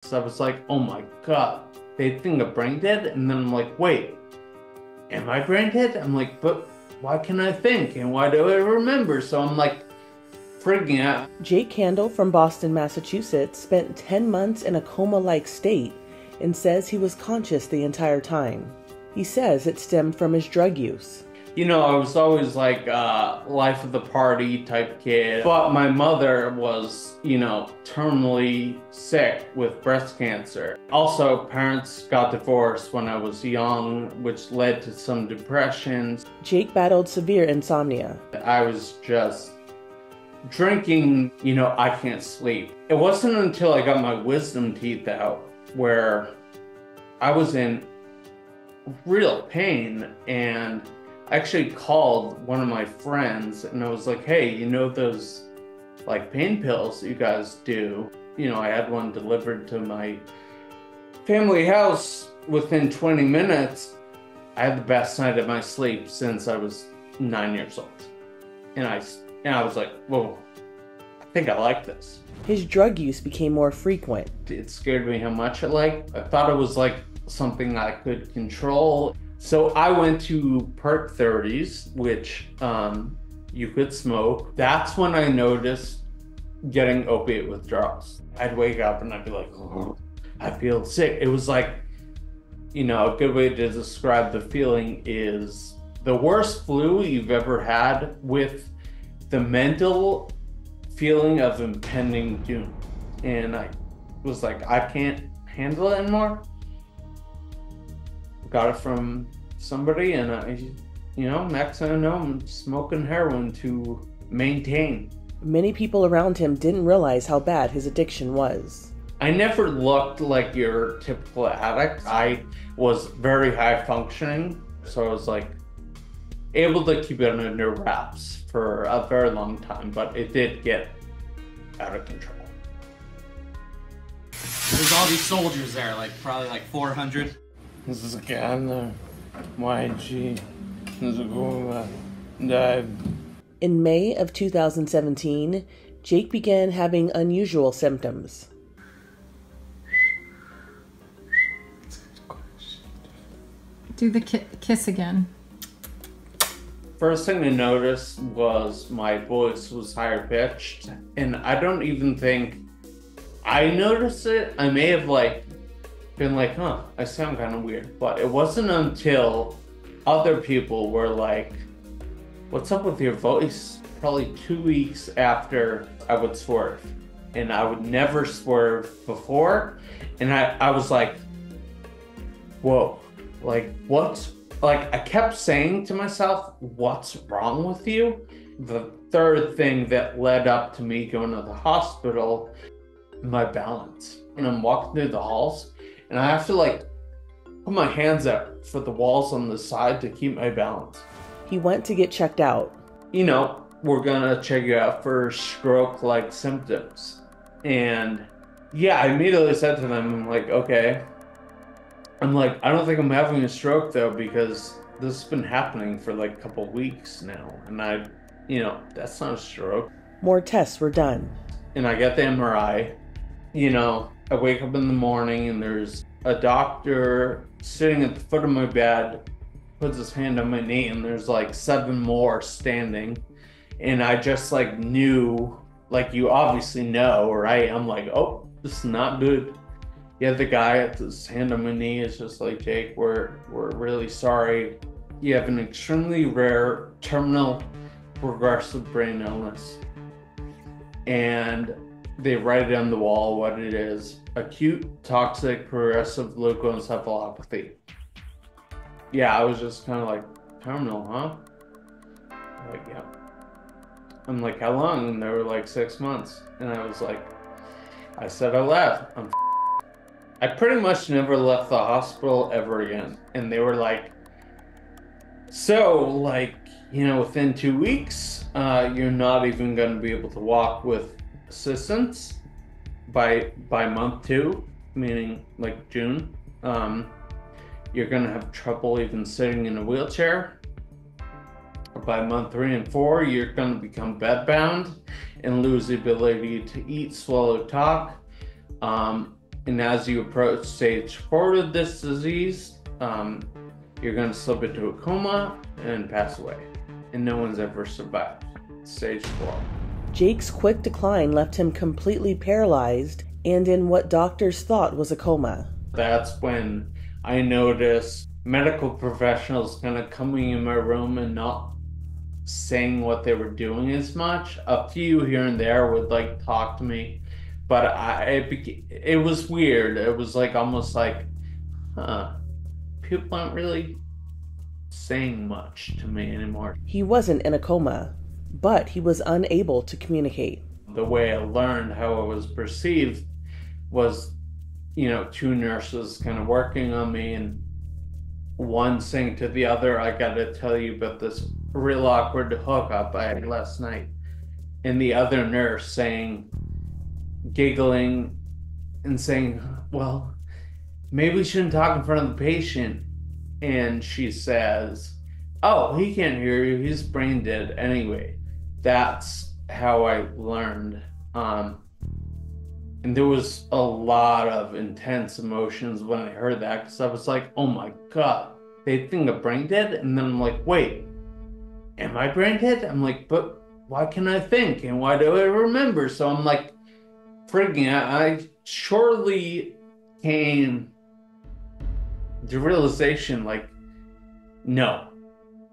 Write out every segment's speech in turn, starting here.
So I was like, oh my God, they think I'm brain dead? And then I'm like, wait, am I brain dead? I'm like, but why can I think? And why do I remember? So I'm like freaking out. Jake Haendel from Boston, Massachusetts spent 10 months in a coma-like state and says he was conscious the entire time. He says it stemmed from his drug use. You know, I was always like life of the party type kid, but my mother was, you know, terminally sick with breast cancer. Also, parents got divorced when I was young, which led to some depression. Jake battled severe insomnia. I was just drinking, you know, I can't sleep. It wasn't until I got my wisdom teeth out where I was in real pain, and I actually called one of my friends and I was like, hey, you know those like pain pills you guys do? You know, I had one delivered to my family house within 20 minutes. I had the best night of my sleep since I was 9 years old. And I was like, whoa, I think I like this. His drug use became more frequent. It scared me how much I thought it was like something I could control. So I went to Perk 30s, which you could smoke. That's when I noticed getting opiate withdrawals. I'd wake up and I'd be like, oh, I feel sick. It was like, you know, a good way to describe the feeling is the worst flu you've ever had with the mental feeling of impending doom. And I was like, I can't handle it anymore. Got it from somebody, and you know, next thing I know, I'm smoking heroin to maintain. Many people around him didn't realize how bad his addiction was. I never looked like your typical addict. I was very high functioning, so I was like able to keep it under wraps for a very long time, but it did get out of control. There's all these soldiers there, like probably like 400. This is a guy on the YG. This is a Coma. Died. In May of 2017, Jake began having unusual symptoms. Do the kiss again. First thing I noticed was my voice was higher pitched, and I don't even think I noticed it. I may have like been like, huh, I sound kind of weird. But it wasn't until other people were like, what's up with your voice? Probably 2 weeks after I would swerve. And I would never swerve before. And I was like, whoa, like what's, like I kept saying to myself, what's wrong with you? The third thing that led up to me going to the hospital, my balance. And I'm walking through the halls, and I have to like put my hands out for the walls on the side to keep my balance. He went to get checked out. You know, we're gonna check you out for stroke-like symptoms. And yeah, I immediately said to them, I'm like, okay. I'm like, I don't think I'm having a stroke though, because this has been happening for like a couple weeks now. And you know, that's not a stroke. More tests were done. And I get the MRI. You know, I wake up in the morning and there's a doctor sitting at the foot of my bed, puts his hand on my knee, and there's like 7 more standing. And I just like knew, like you obviously know, right? I'm like, oh, this is not good. Yeah, the guy at his hand on my knee is just like, Jake, we're really sorry. You have an extremely rare terminal progressive brain illness. And they write it on the wall what it is: acute toxic progressive leukoencephalopathy. Yeah, I was just kind of like, terminal, huh? Like, yeah. I'm like, how long? And they were like 6 months. And I was like, I said I left. I pretty much never left the hospital ever again. And they were like, so like, you know, within 2 weeks, you're not even going to be able to walk with assistance by month 2, meaning like June. You're going to have trouble even sitting in a wheelchair. By month 3 and 4, you're going to become bedbound and lose the ability to eat, swallow, talk. And as you approach stage 4 of this disease, you're going to slip into a coma and pass away. And no one's ever survived stage 4. Jake's quick decline left him completely paralyzed and in what doctors thought was a coma. That's when I noticed medical professionals kind of coming in my room and not saying what they were doing as much. A few here and there would like talk to me, but it was weird. It was like almost like, people aren't really saying much to me anymore. He wasn't in a coma, but he was unable to communicate. The way I learned how it was perceived was, two nurses kind of working on me and one saying to the other, I gotta tell you about this real awkward hookup I had last night. And the other nurse giggling and saying, well, maybe we shouldn't talk in front of the patient. And she says, oh, he can't hear you, he's brain dead anyway. That's how I learned. And there was a lot of intense emotions when I heard that, because I was like, oh my God, they think I'm brain dead? And then I'm like, wait, am I brain dead? I'm like, but why can I think? And why do I remember? So I'm like freaking out. I shortly came to realization, like, no,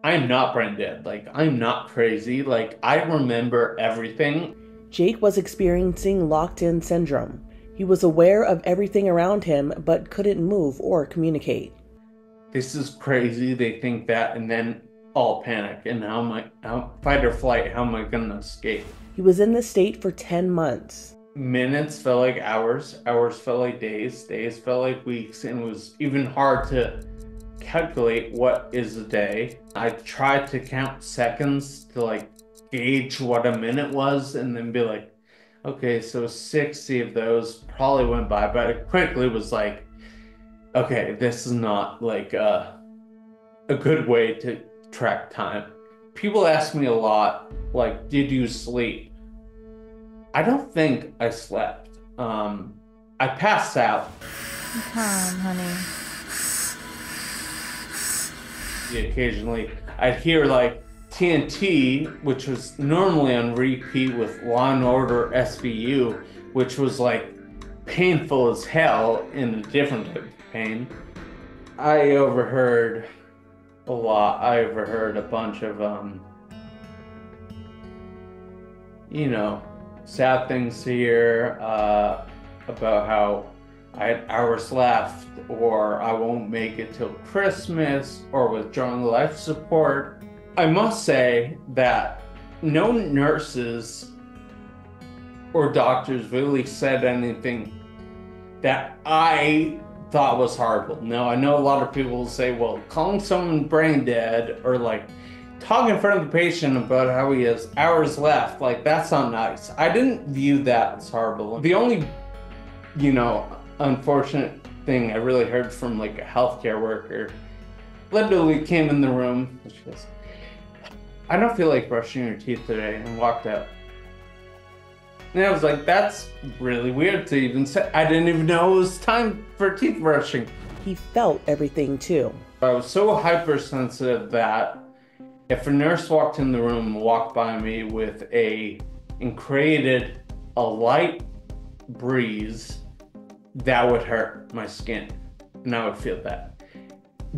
I'm not brain dead. Like, I'm not crazy. Like, I remember everything. Jake was experiencing locked-in syndrome. He was aware of everything around him, but couldn't move or communicate. This is crazy. They think that, and then all panic. And how fight or flight, how am I going to escape? He was in this state for 10 months. Minutes felt like hours. Hours felt like days. Days felt like weeks. And it was even hard to calculate what is a day. I tried to count seconds to like gauge what a minute was and then be like, okay, so 60 of those probably went by, but it quickly was like, okay, this is not like a good way to track time. People ask me a lot, like, did you sleep? I don't think I slept. I passed out. Calm, honey. Occasionally, I'd hear like TNT, which was normally on repeat with Law and Order SVU, which was like painful as hell in a different type of pain. I overheard a lot. I overheard a bunch of, sad things here about how I had hours left, or I won't make it till Christmas, or withdrawing life support. I must say that no nurses or doctors really said anything that I thought was horrible. Now, I know a lot of people will say, well, calling someone brain dead or like talking in front of the patient about how he has hours left, like that's not nice. I didn't view that as horrible. The only, unfortunate thing I really heard from like a healthcare worker literally came in the room, and she goes, I don't feel like brushing your teeth today, and walked out. And I was like, that's really weird to even say. I didn't even know it was time for teeth brushing. He felt everything too. I was so hypersensitive that if a nurse walked in the room and walked by me and created a light breeze, that would hurt my skin, and I would feel that.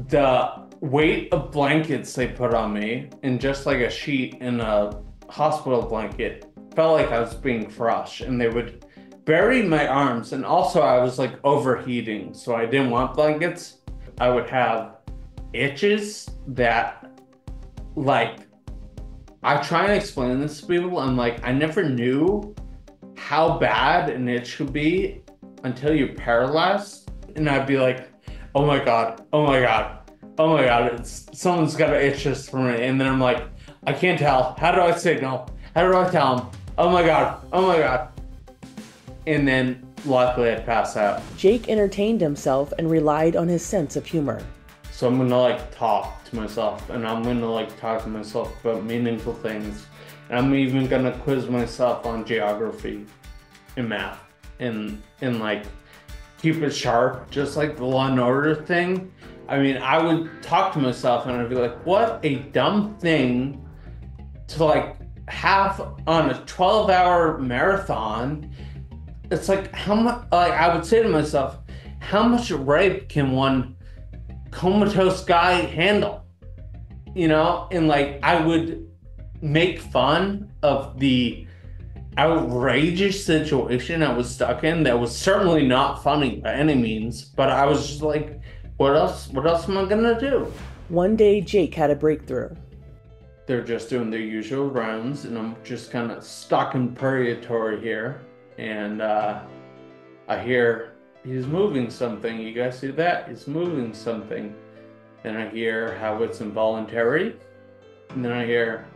The weight of blankets they put on me, and just like a sheet in a hospital blanket, felt like I was being crushed, and they would bury my arms. And also I was like overheating, so I didn't want blankets. I would have itches that, like, I try and explain this to people. I'm like, I never knew how bad an itch could be until you're paralyzed. And I'd be like, oh my God, oh my God, oh my God, someone's got to itch this for me. And then I'm like, I can't tell. How do I signal? How do I tell them? Oh my God, oh my God. And then luckily I'd pass out. Jake entertained himself and relied on his sense of humor. So I'm gonna like talk to myself, and I'm gonna like talk to myself about meaningful things. And I'm even gonna quiz myself on geography and math and like keep it sharp, just like the Law and Order thing. I mean, I would talk to myself and I'd be like, what a dumb thing to like have on a 12-hour marathon. It's like, how much, like I would say to myself, how much rape can one comatose guy handle? You know, and like I would make fun of the outrageous situation I was stuck in that was certainly not funny by any means, but I was just like, what else am I gonna do? One day, Jake had a breakthrough. They're just doing their usual rounds, and I'm just kind of stuck in purgatory here, and I hear he's moving something. You guys see that? He's moving something. Then I hear how it's involuntary, and then I hear,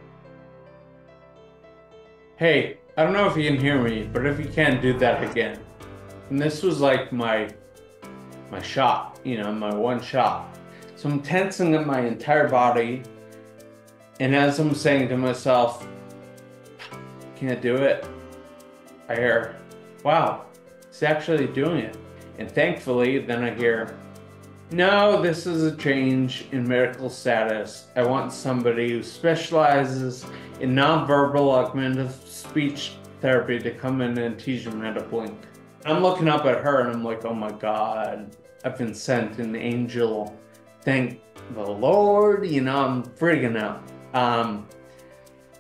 hey, I don't know if you can hear me, but if you can, do that again. And this was like my shot, you know, my one shot. So I'm tensing up my entire body, and as I'm saying to myself, can't do it, I hear, wow, he's actually doing it. And thankfully, then I hear, no, this is a change in medical status. I want somebody who specializes in nonverbal augmentative speech therapy to come in and teach them how to blink. I'm looking up at her and I'm like, oh my God, I've been sent an angel. Thank the Lord, you know, I'm freaking out.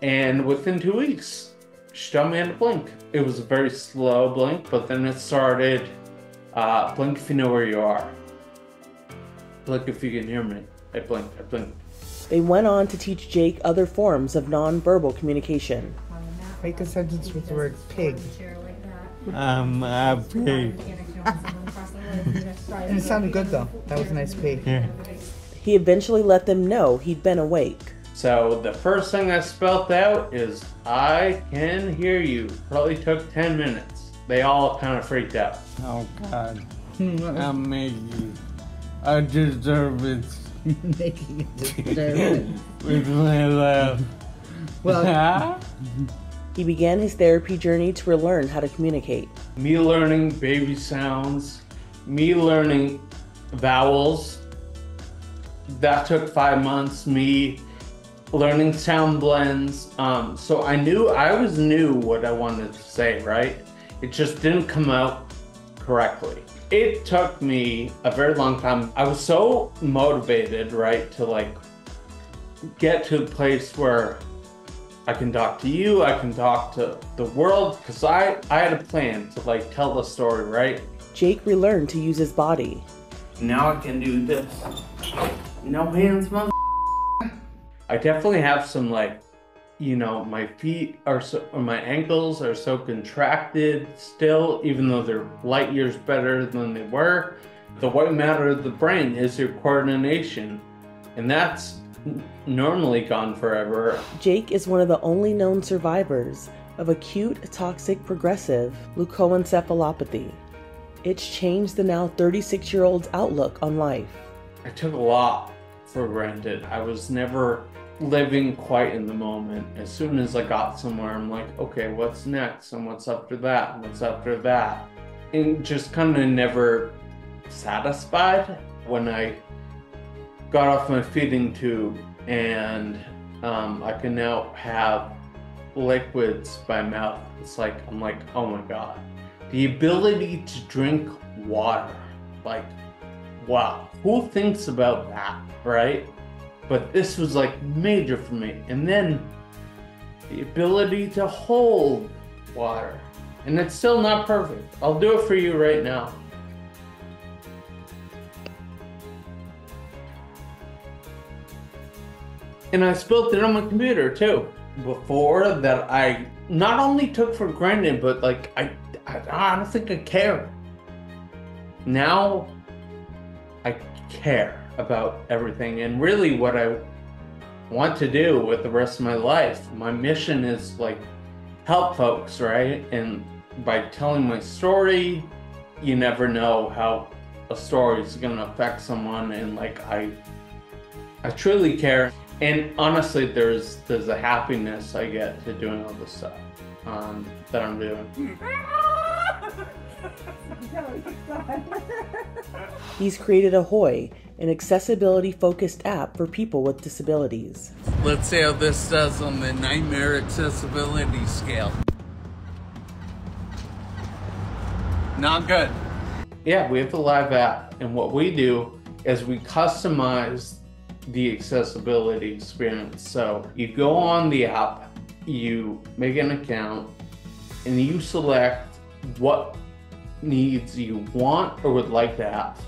And within 2 weeks, she taught me how to blink. It was a very slow blink, but then it started, blink if you know where you are. Blink if you can hear me. I blinked, I blinked. They went on to teach Jake other forms of nonverbal communication. Make a sentence with the word pig. I'm a pig. And it sounded good though. That was a nice pig. Yeah. He eventually let them know he'd been awake. So the first thing I spelled out is, I can hear you. Probably took 10 minutes. They all kind of freaked out. Oh God. I'm making I deserve it. Making it disturbing. With my laugh. Well, He began his therapy journey to relearn how to communicate. Me learning baby sounds, me learning vowels. That took 5 months. Me learning sound blends. So I always knew what I wanted to say, right? It just didn't come out correctly. It took me a very long time. I was so motivated, right, to like get to the place where I can talk to you, I can talk to the world, because I had a plan to like tell the story, right? Jake relearned to use his body. Now I can do this. No hands, mother. I definitely have some like, you know, my feet are so, or my ankles are so contracted still, even though they're light years better than they were. The white matter of the brain is your coordination, and that's normally gone forever. Jake is one of the only known survivors of acute toxic progressive leukoencephalopathy. It's changed the now 36-year-old's outlook on life. I took a lot for granted. I was never living quite in the moment. As soon as I got somewhere, I'm like, okay, what's next? And what's after that? And what's after that? And just kind of never satisfied. When I got off my feeding tube and I can now have liquids by mouth, it's like, I'm like, oh my God. The ability to drink water, like, wow, who thinks about that, right? But this was like major for me. And then the ability to hold water. And it's still not perfect. I'll do it for you right now. And I spilled it on my computer too. Before that, I not only took for granted, but like, I don't think I care. Now, I care about everything, and really what I want to do with the rest of my life, my mission is like help folks, right? And by telling my story, you never know how a story is going to affect someone, and like I truly care. And honestly, there's a happiness I get to doing all this stuff that I'm doing. He's created Ahoy, an accessibility-focused app for people with disabilities. Let's see how this does on the nightmare accessibility scale. Not good. Yeah, we have the live app, and what we do is we customize the accessibility experience. So you go on the app, you make an account, and you select what needs you want or would like to have.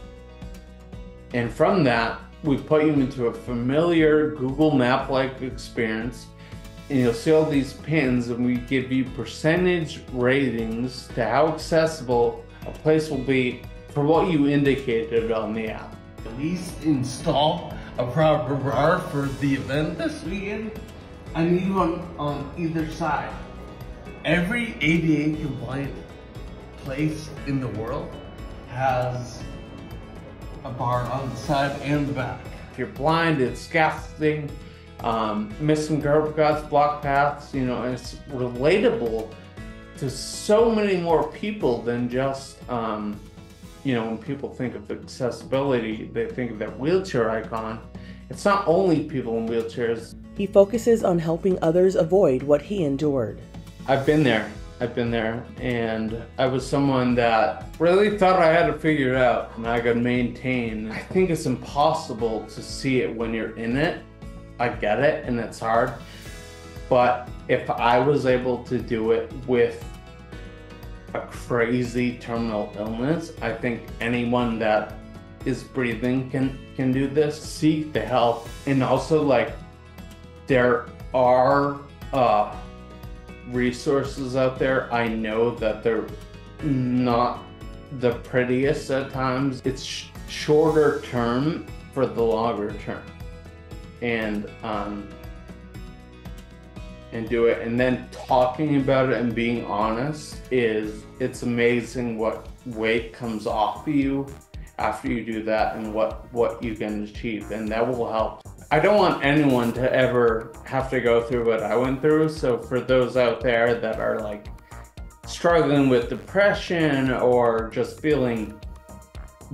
And from that, we put you into a familiar Google Map-like experience, and you'll see all these pins, and we give you percentage ratings to how accessible a place will be for what you indicated on the app. At least install a proper bar for the event this weekend. I need one on either side. Every ADA compliant place in the world has a bar on the side and the back. If you're blind, it's scaffolding, missing curb cuts, block paths, you know, it's relatable to so many more people than just, you know, when people think of accessibility, they think of that wheelchair icon. It's not only people in wheelchairs. He focuses on helping others avoid what he endured. I've been there, and I was someone that really thought I had to figure it out and I could maintain. I think it's impossible to see it when you're in it. I get it, and it's hard, but if I was able to do it with a crazy terminal illness, I think anyone that is breathing can do this. Seek the help. And also, like, there are resources out there. I know that they're not the prettiest at times. It's shorter term for the longer term, and do it. And then talking about it and being honest it's amazing what weight comes off of you after you do that, and what you can achieve, and that will help. I don't want anyone to ever have to go through what I went through. So for those out there that are like struggling with depression or just feeling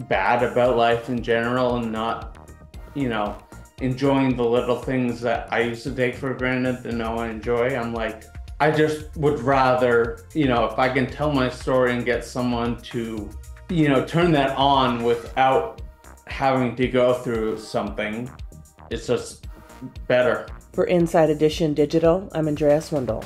bad about life in general and not, you know, enjoying the little things that I used to take for granted that now I enjoy, I'm like, I just would rather, you know, if I can tell my story and get someone to, you know, turn that on without having to go through something, it's just better. For Inside Edition Digital, I'm Andrea Swindall.